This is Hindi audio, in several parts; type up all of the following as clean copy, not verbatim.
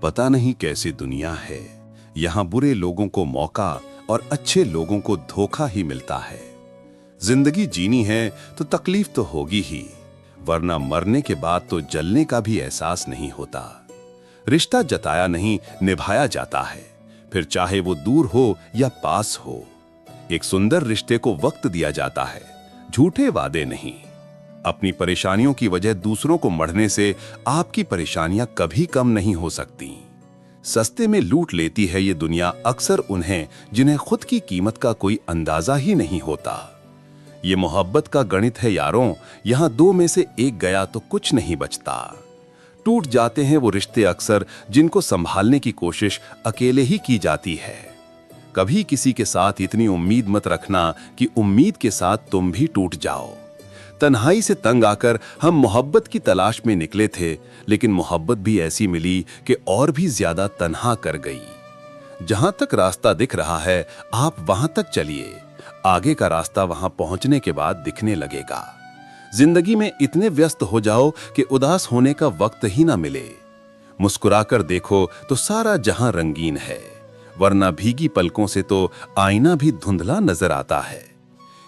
पता नहीं कैसी दुनिया है। यहाँ बुरे लोगों को मौका और अच्छे लोगों को धोखा ही मिलता है। जिंदगी जीनी है तो तकलीफ तो होगी ही, वरना मरने के बाद तो जलने का भी एहसास नहीं होता। रिश्ता जताया नहीं निभाया जाता है, फिर चाहे वो दूर हो या पास हो। एक सुंदर रिश्ते को वक्त दिया जाता है, झूठे वादे नहीं। अपनी परेशानियों की वजह दूसरों को मढ़ने से आपकी परेशानियां कभी कम नहीं हो सकती। सस्ते में लूट लेती है ये दुनिया अक्सर उन्हें जिन्हें खुद की कीमत का कोई अंदाजा ही नहीं होता। ये मोहब्बत का गणित है यारों, यहां दो में से एक गया तो कुछ नहीं बचता। टूट जाते हैं वो रिश्ते अक्सर जिनको संभालने की कोशिश अकेले ही की जाती है। कभी किसी के साथ इतनी उम्मीद मत रखना कि उम्मीद के साथ तुम भी टूट जाओ। तन्हाई से तंग आकर हम मोहब्बत की तलाश में निकले थे, लेकिन मोहब्बत भी ऐसी मिली कि और भी ज्यादा तन्हा कर गई। जहां तक रास्ता दिख रहा है आप वहां तक चलिए, आगे का रास्ता वहां पहुंचने के बाद दिखने लगेगा। जिंदगी में इतने व्यस्त हो जाओ कि उदास होने का वक्त ही ना मिले। मुस्कुराकर देखो तो सारा जहां रंगीन है, वरना भीगी पलकों से तो आईना भी धुंधला नजर आता है।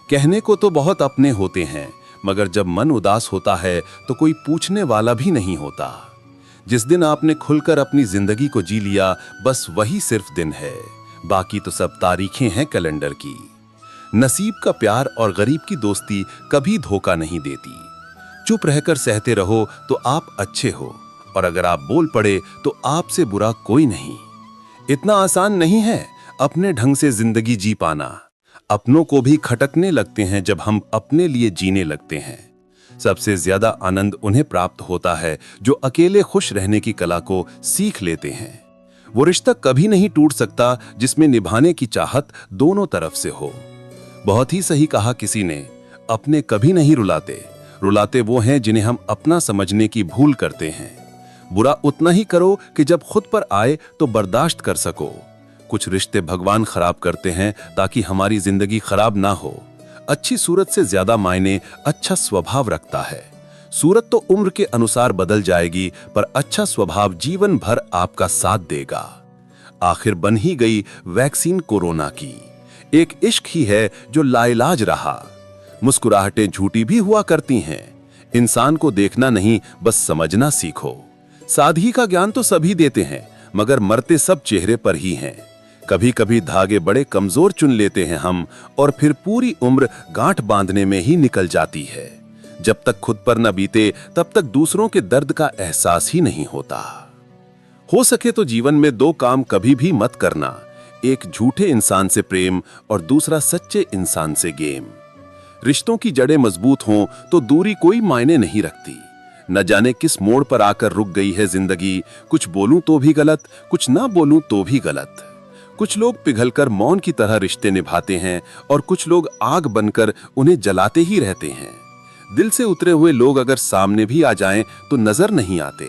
कहने को तो बहुत अपने होते हैं, मगर जब मन उदास होता है तो कोई पूछने वाला भी नहीं होता। जिस दिन आपने खुलकर अपनी जिंदगी को जी लिया, बस वही सिर्फ दिन है, बाकी तो सब तारीखें हैं कैलेंडर की। नसीब का प्यार और गरीब की दोस्ती कभी धोखा नहीं देती। चुप रहकर सहते रहो तो आप अच्छे हो, और अगर आप बोल पड़े तो आपसे बुरा कोई नहीं। इतना आसान नहीं है अपने ढंग से जिंदगी जी पाना। अपनों को भी खटकने लगते हैं जब हम अपने लिए जीने लगते हैं। सबसे ज्यादा आनंद उन्हें प्राप्त होता है जो अकेले खुश रहने की कला को सीख लेते हैं। वो रिश्ता कभी नहीं टूट सकता जिसमें निभाने की चाहत दोनों तरफ से हो। बहुत ही सही कहा किसी ने, अपने कभी नहीं रुलाते, रुलाते वो हैं जिन्हें हम अपना समझने की भूल करते हैं। बुरा उतना ही करो कि जब खुद पर आए तो बर्दाश्त कर सको। कुछ रिश्ते भगवान खराब करते हैं ताकि हमारी जिंदगी खराब ना हो। अच्छी सूरत से ज्यादा मायने अच्छा स्वभाव रखता है। सूरत तो उम्र के अनुसार बदल जाएगी, पर अच्छा स्वभाव जीवन भर आपका साथ देगा। आखिर बन ही गई वैक्सीन कोरोना की। एक इश्क ही है जो लाइलाज रहा। मुस्कुराहटें झूठी भी हुआ करती हैं। इंसान को देखना नहीं, बस समझना सीखो। सादगी का ज्ञान तो सभी देते हैं, मगर मरते सब चेहरे पर ही हैं। कभी कभी धागे बड़े कमजोर चुन लेते हैं हम, और फिर पूरी उम्र गांठ बांधने में ही निकल जाती है। जब तक खुद पर न बीते तब तक दूसरों के दर्द का एहसास ही नहीं होता। हो सके तो जीवन में दो काम कभी भी मत करना, एक झूठे इंसान से प्रेम और दूसरा सच्चे इंसान से गेम। रिश्तों की जड़ें मजबूत हों तो दूरी कोई मायने नहीं रखती। न जाने किस मोड़ पर आकर रुक गई है जिंदगी। कुछ बोलूं तो भी गलत, कुछ ना बोलूं तो भी गलत। कुछ लोग पिघलकर मौन की तरह रिश्ते निभाते हैं, और कुछ लोग आग बनकर उन्हें जलाते ही रहते हैं। दिल से उतरे हुए लोग अगर सामने भी आ जाएं तो नजर नहीं आते।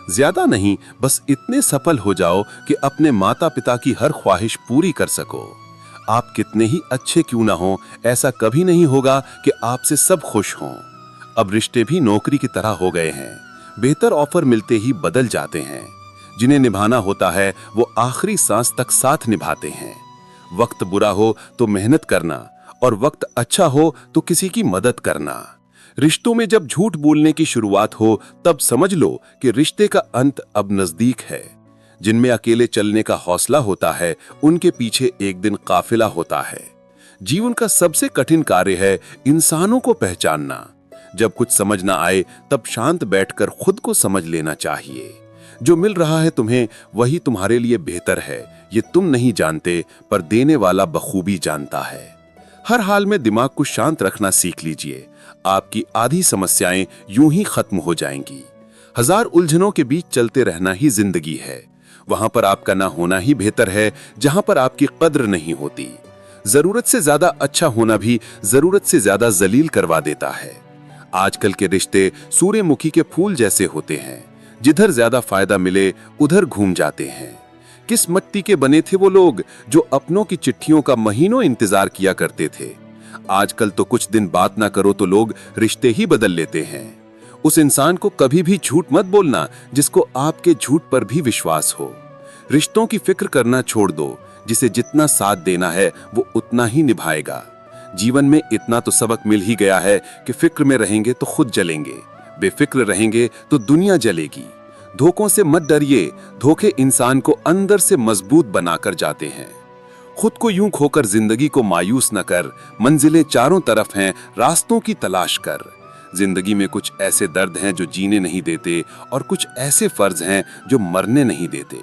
ज्यादा नहीं, बस इतने सफल हो जाओ कि अपने माता पिता की हर ख्वाहिश पूरी कर सको। आप कितने ही अच्छे क्यों ना हो, ऐसा कभी नहीं होगा कि आपसे सब खुश हों। अब रिश्ते भी नौकरी की तरह हो गए हैं, बेहतर ऑफर मिलते ही बदल जाते हैं। जिन्हें निभाना होता है वो आखिरी सांस तक साथ निभाते हैं। वक्त बुरा हो तो मेहनत करना, और वक्त अच्छा हो तो किसी की मदद करना। रिश्तों में जब झूठ बोलने की शुरुआत हो तब समझ लो कि रिश्ते का अंत अब नजदीक है। जिनमें अकेले चलने का हौसला होता है, उनके पीछे एक दिन काफिला होता है। जीवन का सबसे कठिन कार्य है इंसानों को पहचानना। जब कुछ समझ ना आए तब शांत बैठकर खुद को समझ लेना चाहिए। जो मिल रहा है तुम्हें वही तुम्हारे लिए बेहतर है, ये तुम नहीं जानते, पर देने वाला बखूबी जानता है। हर हाल में दिमाग को शांत रखना सीख लीजिए, आपकी आधी समस्याएं यूं ही खत्म हो जाएंगी। हजार उलझनों के बीच चलते रहना ही जिंदगी है। वहां पर आपका ना होना ही बेहतर है जहां पर आपकी कद्र नहीं होती। जरूरत से ज्यादा अच्छा होना भी जरूरत से ज्यादा जलील करवा देता है। आजकल के रिश्ते सूर्यमुखी के फूल जैसे होते हैं, जिधर ज्यादा फायदा मिले उधर घूम जाते हैं। किस मिट्टी के बने थे वो लोग जो अपनों की चिट्ठियों का महीनों इंतजार किया करते थे। आजकल तो कुछ दिन बात ना करो तो लोग रिश्ते ही बदल लेते हैं। उस इंसान को कभी भी झूठ मत बोलना जिसको आपके झूठ पर भी विश्वास हो। रिश्तों की फिक्र करना छोड़ दो, जिसे जितना साथ देना है वो उतना ही निभाएगा। जीवन में इतना तो सबक मिल ही गया है कि फिक्र में रहेंगे तो खुद जलेंगे, बेफिक्र रहेंगे तो दुनिया जलेगी। धोखों से मत डरिए, धोखे इंसान को अंदर से मजबूत बनाकर जाते हैं। खुद को यूं खोकर जिंदगी को मायूस न कर, मंजिलें चारों तरफ हैं, रास्तों की तलाश कर। जिंदगी में कुछ ऐसे दर्द हैं जो जीने नहीं देते और कुछ ऐसे फर्ज हैं जो मरने नहीं देते।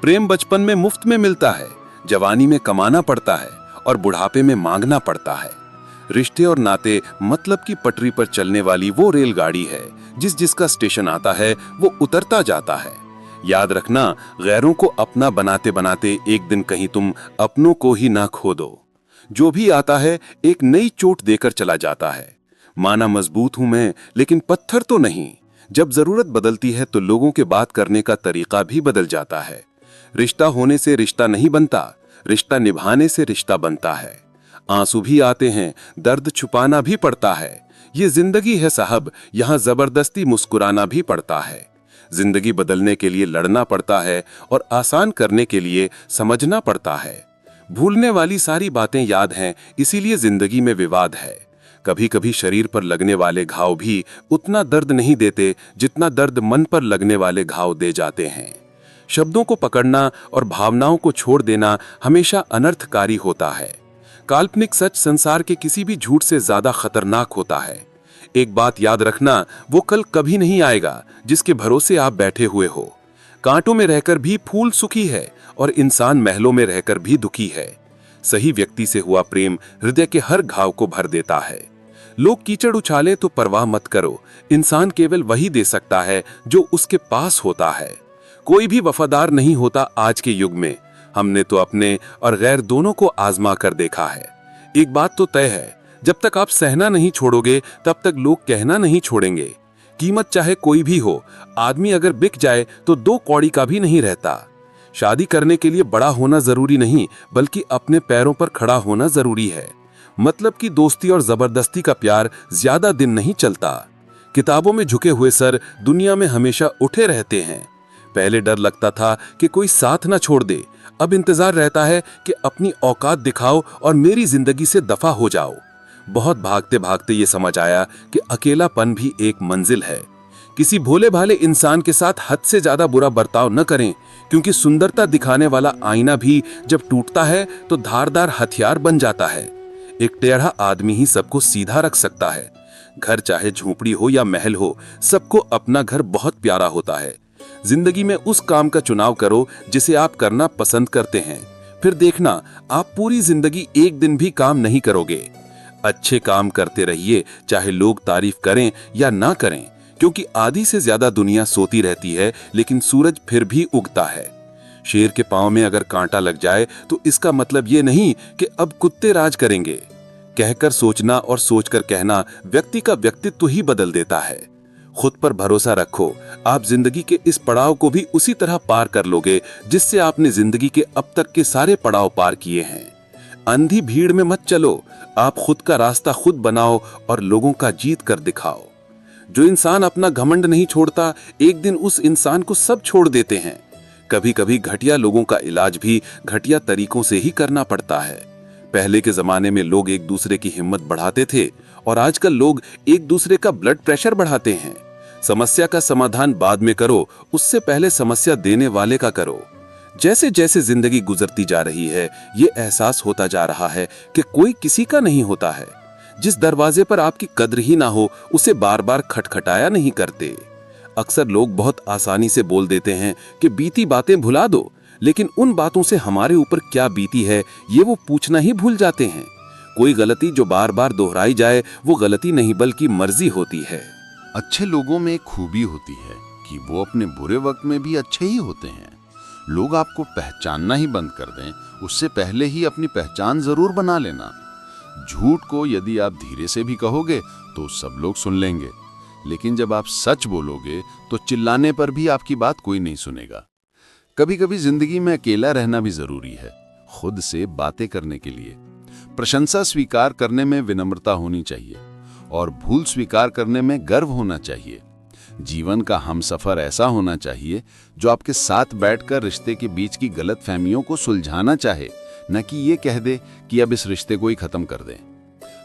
प्रेम बचपन में मुफ्त में मिलता है, जवानी में कमाना पड़ता है और बुढ़ापे में मांगना पड़ता है। रिश्ते और नाते मतलब की पटरी पर चलने वाली वो रेलगाड़ी है, जिसका स्टेशन आता है वो उतरता जाता है। याद रखना, गैरों को अपना बनाते बनाते एक दिन कहीं तुम अपनों को ही ना खो दो। जो भी आता है एक नई चोट देकर चला जाता है। माना मजबूत हूं मैं, लेकिन पत्थर तो नहीं। जब जरूरत बदलती है तो लोगों के बात करने का तरीका भी बदल जाता है। रिश्ता होने से रिश्ता नहीं बनता, रिश्ता निभाने से रिश्ता बनता है। आंसू भी आते हैं, दर्द छुपाना भी पड़ता है। ये जिंदगी है साहब, यहाँ जबरदस्ती मुस्कुराना भी पड़ता है। जिंदगी बदलने के लिए लड़ना पड़ता है और आसान करने के लिए समझना पड़ता है। भूलने वाली सारी बातें याद हैं, इसीलिए जिंदगी में विवाद है। कभी कभी शरीर पर लगने वाले घाव भी उतना दर्द नहीं देते जितना दर्द मन पर लगने वाले घाव दे जाते हैं। शब्दों को पकड़ना और भावनाओं को छोड़ देना हमेशा अनर्थकारी होता है। काल्पनिक सच संसार के किसी भी झूठ से ज्यादा खतरनाक होता है। एक बात याद रखना, वो कल कभी नहीं आएगा जिसके भरोसे आप बैठे हुए हो। कांटों में रहकर भी फूल सुखी है और इंसान महलों में रहकर भी दुखी है। सही व्यक्ति से हुआ प्रेम हृदय के हर घाव को भर देता है। लोग कीचड़ उछाले तो परवाह मत करो, इंसान केवल वही दे सकता है जो उसके पास होता है। कोई भी वफादार नहीं होता आज के युग में। हमने तो अपने और गैर दोनों को आजमा कर देखा है। एक बात तो तय है, जब तक आप सहना नहीं छोड़ोगे तब तक लोग कहना नहीं छोड़ेंगे। कीमत चाहे कोई भी हो, आदमी अगर बिक जाए तो 2 कौड़ी का भी नहीं रहता। शादी करने के लिए बड़ा होना जरूरी नहीं, बल्कि अपने पैरों पर खड़ा होना जरूरी है। मतलब कि दोस्ती और जबरदस्ती का प्यार ज्यादा दिन नहीं चलता। किताबों में झुके हुए सर दुनिया में हमेशा उठे रहते हैं। पहले डर लगता था कि कोई साथ ना छोड़ दे, अब इंतजार रहता है कि अपनी औकात दिखाओ और मेरी जिंदगी से दफा हो जाओ। बहुत भागते भागते ये समझ आया कि अकेलापन भी एक मंजिल है। किसी भोले भाले इंसान के साथ हद से ज्यादा बुरा बर्ताव न करें, क्योंकि सुंदरता दिखाने वाला आईना भी जब टूटता है तो धारदार हथियार बन जाता है। एक टेढ़ा आदमी ही सबको सीधा रख सकता है। घर चाहे झोपड़ी हो या महल हो, सबको अपना घर बहुत प्यारा होता है। जिंदगी में उस काम का चुनाव करो जिसे आप करना पसंद करते हैं, फिर देखना आप पूरी जिंदगी एक दिन भी काम नहीं करोगे। अच्छे काम करते रहिए, चाहे लोग तारीफ करें या ना करें, क्योंकि आधी से ज्यादा दुनिया सोती रहती है, लेकिन सूरज फिर भी उगता है। शेर के पांव में अगर कांटा लग जाए तो इसका मतलब ये नहीं कि अब कुत्ते राज करेंगे। कहकर सोचना और सोचकर कहना व्यक्ति का व्यक्तित्व ही बदल देता है। खुद पर भरोसा रखो, आप जिंदगी के इस पड़ाव को भी उसी तरह पार कर लोगे जिससे आपने जिंदगी के अब तक के सारे पड़ाव पार किए हैं। अंधी भीड़ में मत चलो, आप खुद का रास्ता खुद बनाओ और लोगों का जीत कर दिखाओ। जो इंसान अपना घमंड नहीं छोड़ता, एक दिन उस इंसान को सब छोड़ देते हैं। कभी कभी घटिया लोगों का इलाज भी घटिया तरीकों से ही करना पड़ता है। पहले के जमाने में लोग एक दूसरे की हिम्मत बढ़ाते थे और आजकल लोग एक दूसरे का ब्लड प्रेशर बढ़ाते हैं। समस्या का समाधान बाद में करो, उससे पहले समस्या देने वाले का करो। जैसे जैसे जिंदगी गुजरती जा रही है, ये एहसास होता जा रहा है कि कोई किसी का नहीं होता है। जिस दरवाजे पर आपकी कद्र ही ना हो, उसे बार बार खटखटाया नहीं करते। अक्सर लोग बहुत आसानी से बोल देते हैं कि बीती बातें भुला दो, लेकिन उन बातों से हमारे ऊपर क्या बीती है ये वो पूछना ही भूल जाते हैं। कोई गलती जो बार बार दोहराई जाए वो गलती नहीं बल्कि मर्जी होती है। अच्छे लोगों में एक खूबी होती है कि वो अपने बुरे वक्त में भी अच्छे ही होते हैं। लोग आपको पहचानना ही बंद कर दें, उससे पहले ही अपनी पहचान जरूर बना लेना। झूठ को यदि आप धीरे से भी कहोगे तो सब लोग सुन लेंगे, लेकिन जब आप सच बोलोगे तो चिल्लाने पर भी आपकी बात कोई नहीं सुनेगा। कभी कभी जिंदगी में अकेला रहना भी जरूरी है, खुद से बातें करने के लिए। प्रशंसा स्वीकार करने में विनम्रता होनी चाहिए और भूल स्वीकार करने में गर्व होना चाहिए। जीवन का हमसफर ऐसा होना चाहिए जो आपके साथ बैठकर रिश्ते के बीच की गलतफहमियों को सुलझाना चाहे, न कि ये कह दे कि अब इस रिश्ते को ही खत्म कर दें।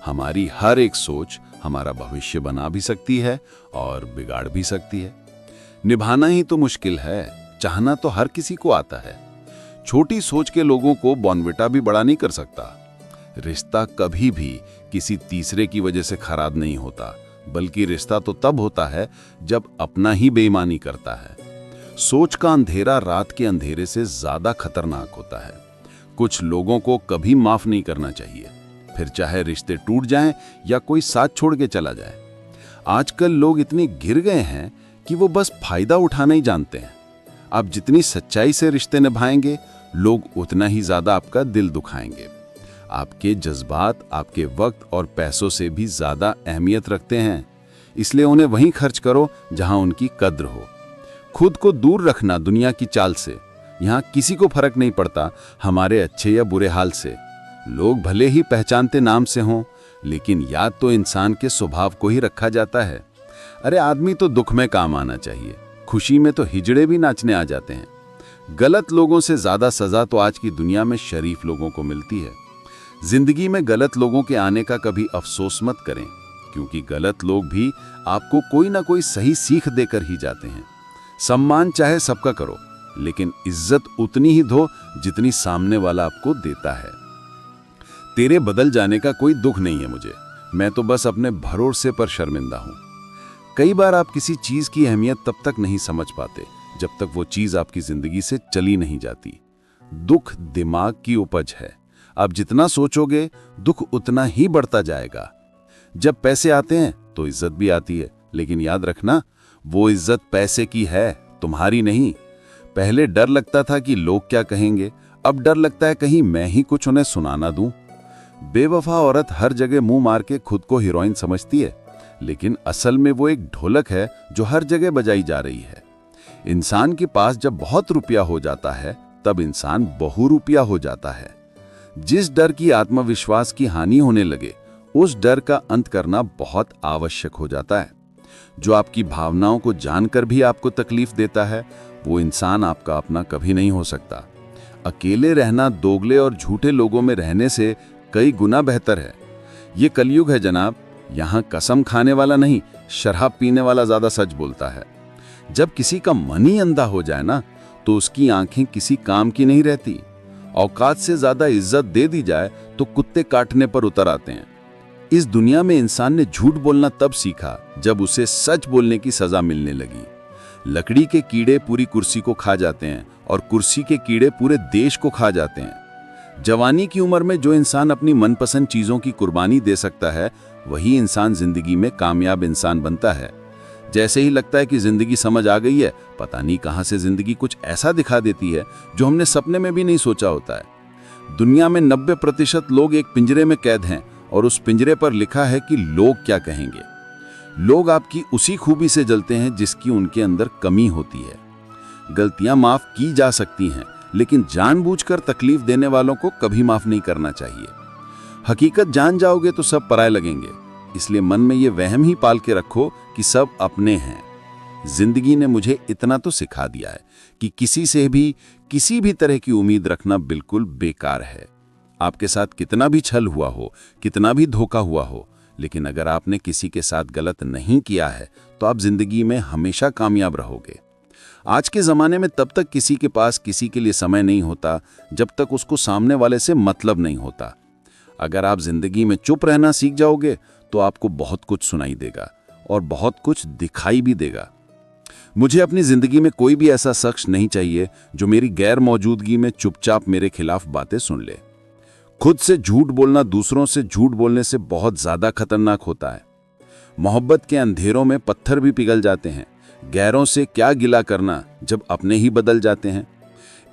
हमारी हर एक सोच हमारा भविष्य बना भी सकती है और बिगाड़ भी सकती है। निभाना ही तो मुश्किल है, चाहना तो हर किसी को आता है। छोटी सोच के लोगों को बॉर्नविटा भी बड़ा नहीं कर सकता। रिश्ता कभी भी किसी तीसरे की वजह से खराब नहीं होता, बल्कि रिश्ता तो तब होता है जब अपना ही बेईमानी करता है। सोच का अंधेरा रात के अंधेरे से ज्यादा खतरनाक होता है। कुछ लोगों को कभी माफ नहीं करना चाहिए, फिर चाहे रिश्ते टूट जाएं या कोई साथ छोड़ के चला जाए। आजकल लोग इतने गिर गए हैं कि वो बस फायदा उठाना ही जानते हैं। आप जितनी सच्चाई से रिश्ते निभाएंगे, लोग उतना ही ज्यादा आपका दिल दुखाएंगे। आपके जज्बात आपके वक्त और पैसों से भी ज्यादा अहमियत रखते हैं, इसलिए उन्हें वहीं खर्च करो जहां उनकी कद्र हो। खुद को दूर रखना दुनिया की चाल से। यहाँ किसी को फर्क नहीं पड़ता हमारे अच्छे या बुरे हाल से। लोग भले ही पहचानते नाम से हों, लेकिन याद तो इंसान के स्वभाव को ही रखा जाता है। अरे आदमी तो दुख में काम आना चाहिए, खुशी में तो हिजड़े भी नाचने आ जाते हैं। गलत लोगों से ज्यादा सजा तो आज की दुनिया में शरीफ लोगों को मिलती है। जिंदगी में गलत लोगों के आने का कभी अफसोस मत करें, क्योंकि गलत लोग भी आपको कोई ना कोई सही सीख देकर ही जाते हैं। सम्मान चाहे सबका करो, लेकिन इज्जत उतनी ही दो जितनी सामने वाला आपको देता है। तेरे बदल जाने का कोई दुख नहीं है मुझे, मैं तो बस अपने भरोसे पर शर्मिंदा हूं। कई बार आप किसी चीज की अहमियत तब तक नहीं समझ पाते जब तक वो चीज आपकी जिंदगी से चली नहीं जाती। दुख दिमाग की उपज है। आप जितना सोचोगे दुख उतना ही बढ़ता जाएगा। जब पैसे आते हैं तो इज्जत भी आती है, लेकिन याद रखना, वो इज्जत पैसे की है, तुम्हारी नहीं। पहले डर लगता था कि लोग क्या कहेंगे, अब डर लगता है कहीं मैं ही कुछ उन्हें सुनाना दूं। बेवफा औरत हर जगह मुंह मार के खुद को हीरोइन समझती है, लेकिन असल में वो एक ढोलक है जो हर जगह बजाई जा रही है। इंसान के पास जब बहुत रुपया हो जाता है, तब इंसान बहुरूपिया हो जाता है। जिस डर की आत्मविश्वास की हानि होने लगे, उस डर का अंत करना बहुत आवश्यक हो जाता है। जो आपकी भावनाओं को जानकर भी आपको तकलीफ देता है, वो इंसान आपका अपना कभी नहीं हो सकता। अकेले रहना दोगले और झूठे लोगों में रहने से कई गुना बेहतर है। ये कलयुग है जनाब, यहाँ कसम खाने वाला नहीं, शराब पीने वाला ज्यादा सच बोलता है। जब किसी का मन ही अंधा हो जाए ना, तो उसकी आंखें किसी काम की नहीं रहती। औकात से ज्यादा इज्जत दे दी जाए तो कुत्ते काटने पर उतर आते हैं। इस दुनिया में इंसान ने झूठ बोलना तब सीखा जब उसे सच बोलने की सजा मिलने लगी। लकड़ी के कीड़े पूरी कुर्सी को खा जाते हैं और कुर्सी के कीड़े पूरे देश को खा जाते हैं। जवानी की उम्र में जो इंसान अपनी मनपसंद चीजों की कुर्बानी दे सकता है, वही इंसान जिंदगी में कामयाब इंसान बनता है। जैसे ही लगता है कि जिंदगी समझ आ गई है, पता नहीं कहां से जिंदगी कुछ ऐसा दिखा देती है जो हमने सपने में भी नहीं सोचा होता है। दुनिया में 90% लोग एक पिंजरे में कैद हैं और उस पिंजरे पर लिखा है कि लोग क्या कहेंगे। लोग आपकी उसी खूबी से जलते हैं जिसकी उनके अंदर कमी होती है। गलतियां माफ की जा सकती हैं, लेकिन जानबूझकर तकलीफ देने वालों को कभी माफ नहीं करना चाहिए। हकीकत जान जाओगे तो सब पराये लगेंगे, इसलिए मन में ये वहम ही पाल के रखो कि सब अपने हैं। जिंदगी ने मुझे इतना तो सिखा दिया है कि किसी से भी किसी भी तरह की उम्मीद रखना बिल्कुल बेकार है। आपके साथ कितना भी छल हुआ हो, कितना भी धोखा हुआ हो, लेकिन अगर आपने किसी के साथ गलत नहीं किया है तो आप जिंदगी में हमेशा कामयाब रहोगे। आज के ज़माने में तब तक किसी के पास किसी के लिए समय नहीं होता जब तक उसको सामने वाले से मतलब नहीं होता। अगर आप जिंदगी में चुप रहना सीख जाओगे तो आपको बहुत कुछ सुनाई देगा और बहुत कुछ दिखाई भी देगा। मुझे अपनी जिंदगी में कोई भी ऐसा शख्स नहीं चाहिए जो मेरी गैर मौजूदगी में चुपचाप मेरे खिलाफ बातें सुन ले। खुद से झूठ बोलना दूसरों से झूठ बोलने से बहुत ज्यादा खतरनाक होता है। मोहब्बत के अंधेरों में पत्थर भी पिघल जाते हैं। गैरों से क्या गिला करना जब अपने ही बदल जाते हैं।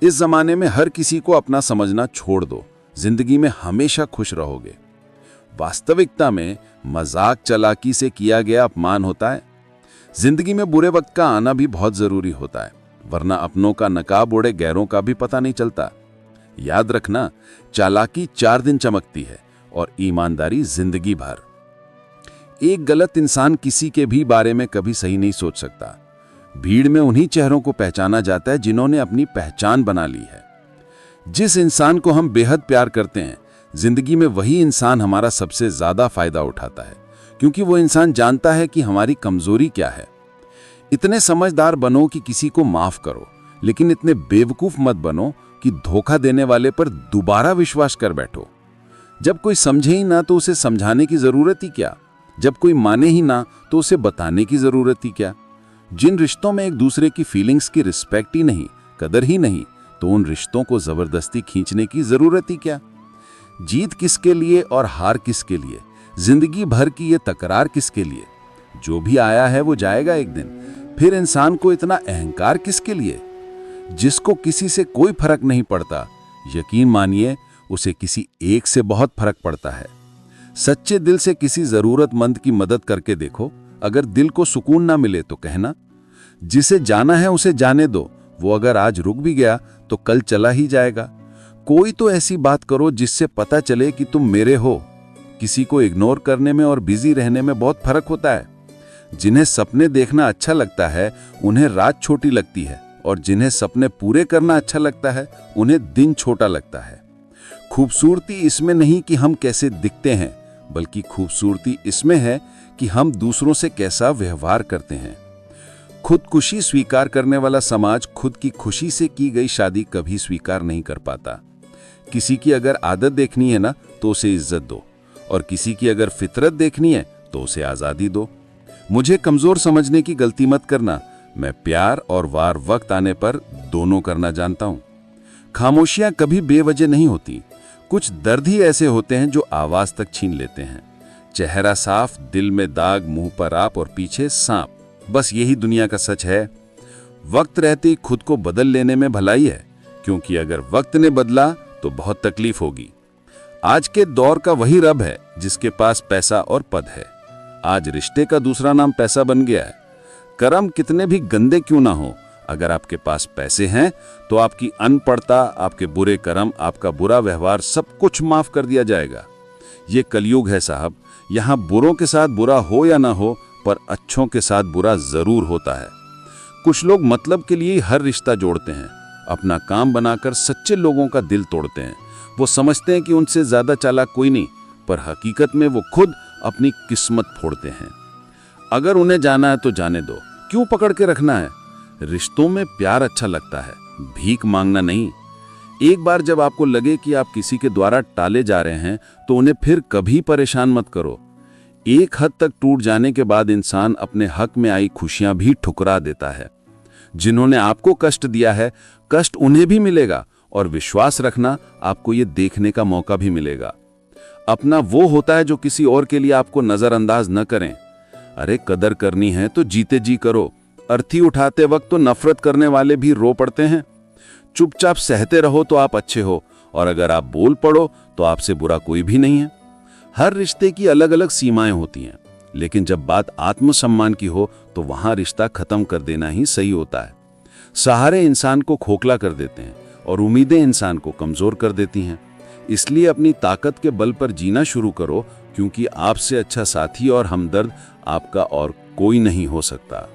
इस जमाने में हर किसी को अपना समझना छोड़ दो, जिंदगी में हमेशा खुश रहोगे। वास्तविकता में मजाक चालाकी से किया गया अपमान होता है। जिंदगी में बुरे वक्त का आना भी बहुत जरूरी होता है, वरना अपनों का नकाब ओढ़े गैरों का भी पता नहीं चलता। याद रखना, चालाकी 4 दिन चमकती है और ईमानदारी जिंदगी भर। एक गलत इंसान किसी के भी बारे में कभी सही नहीं सोच सकता। भीड़ में उन्हीं चेहरों को पहचाना जाता है जिन्होंने अपनी पहचान बना ली है। जिस इंसान को हम बेहद प्यार करते हैं, जिंदगी में वही इंसान हमारा सबसे ज्यादा फायदा उठाता है, क्योंकि वो इंसान जानता है कि हमारी कमजोरी क्या है। इतने समझदार बनो कि किसी को माफ करो, लेकिन इतने बेवकूफ मत बनो कि धोखा देने वाले पर दोबारा विश्वास कर बैठो। जब कोई समझे ही ना तो उसे समझाने की जरूरत ही क्या? जब कोई माने ही ना तो उसे बताने की जरूरत ही क्या? जिन रिश्तों में एक दूसरे की फीलिंग्स की रिस्पेक्ट ही नहीं, कदर ही नहीं, तो उन रिश्तों को जबरदस्ती खींचने की जरूरत ही क्या? जीत किसके लिए और हार किसके लिए? जिंदगी भर की ये तकरार किसके लिए? जो भी आया है वो जाएगा एक दिन। फिर इंसान को इतना अहंकार किसके लिए? जिसको किसी से कोई फर्क नहीं पड़ता, यकीन मानिए उसे किसी एक से बहुत फर्क पड़ता है। सच्चे दिल से किसी जरूरतमंद की मदद करके देखो। अगर दिल को सुकून ना मिले तो कहना। जिसे जाना है उसे जाने दो, वो अगर आज रुक भी गया तो कल चला ही जाएगा। कोई तो ऐसी बात करो जिससे पता चले कि तुम मेरे हो। किसी को इग्नोर करने में और बिजी रहने में बहुत फर्क होता है। जिन्हें सपने देखना अच्छा लगता है उन्हें रात छोटी लगती है, और जिन्हें सपने पूरे करना अच्छा लगता है उन्हें दिन छोटा लगता है। खूबसूरती इसमें नहीं कि हम कैसे दिखते हैं, बल्कि खूबसूरती इसमें है कि हम दूसरों से कैसा व्यवहार करते हैं। खुदकुशी स्वीकार करने वाला समाज खुद की खुशी से की गई शादी कभी स्वीकार नहीं कर पाता। किसी की अगर आदत देखनी है ना तो उसे इज्जत दो, और किसी की अगर फितरत देखनी है तो उसे आजादी दो। मुझे कमजोर समझने की गलती मत करना। मैं प्यार और वार वक्त आने पर दोनों करना जानता हूं। खामोशियां कभी बेवजह नहीं होती। कुछ दर्द ही ऐसे होते हैं जो आवाज तक छीन लेते हैं। चेहरा साफ, दिल में दाग, मुंह पर आप और पीछे सांप, बस यही दुनिया का सच है। वक्त रहते ही खुद को बदल लेने में भलाई है, क्योंकि अगर वक्त ने बदला तो बहुत तकलीफ होगी। आज के दौर का वही रब है जिसके पास पैसा और पद है। आज रिश्ते का दूसरा नाम पैसा बन गया है। कर्म कितने भी गंदे क्यों ना हो, अगर आपके पास पैसे हैं तो आपकी अनपढ़ता, आपके बुरे कर्म, आपका बुरा व्यवहार, सब कुछ माफ कर दिया जाएगा। ये कलयुग है साहब। यहाँ बुरों के साथ बुरा हो या ना हो, पर अच्छों के साथ बुरा जरूर होता है। कुछ लोग मतलब के लिए हर रिश्ता जोड़ते हैं, अपना काम बनाकर सच्चे लोगों का दिल तोड़ते हैं। वो समझते हैं कि उनसे ज्यादा चालाक कोई नहीं, पर हकीकत में वो खुद अपनी किस्मत फोड़ते हैं। अगर उन्हें जाना है तो जाने दो, क्यों पकड़ के रखना है? रिश्तों में प्यार अच्छा लगता है, भीख मांगना नहीं। एक बार जब आपको लगे कि आप किसी के द्वारा टाले जा रहे हैं तो उन्हें फिर कभी परेशान मत करो। एक हद तक टूट जाने के बाद इंसान अपने हक में आई खुशियां भी ठुकरा देता है। जिन्होंने आपको कष्ट दिया है, कष्ट उन्हें भी मिलेगा, और विश्वास रखना, आपको ये देखने का मौका भी मिलेगा। अपना वो होता है जो किसी और के लिए आपको नजरअंदाज न करें। अरे कदर करनी है तो जीते जी करो। अर्थी उठाते वक्त तो नफरत करने वाले भी रो पड़ते हैं। चुपचाप सहते रहो तो आप अच्छे हो, और अगर आप बोल पड़ो तो आपसे बुरा कोई भी नहीं है। हर रिश्ते की अलग अलग सीमाएं होती हैं, लेकिन जब बात आत्मसम्मान की हो तो वहां रिश्ता खत्म कर देना ही सही होता है। सहारे इंसान को खोखला कर देते हैं और उम्मीदें इंसान को कमजोर कर देती हैं। इसलिए अपनी ताकत के बल पर जीना शुरू करो, क्योंकि आपसे अच्छा साथी और हमदर्द आपका और कोई नहीं हो सकता।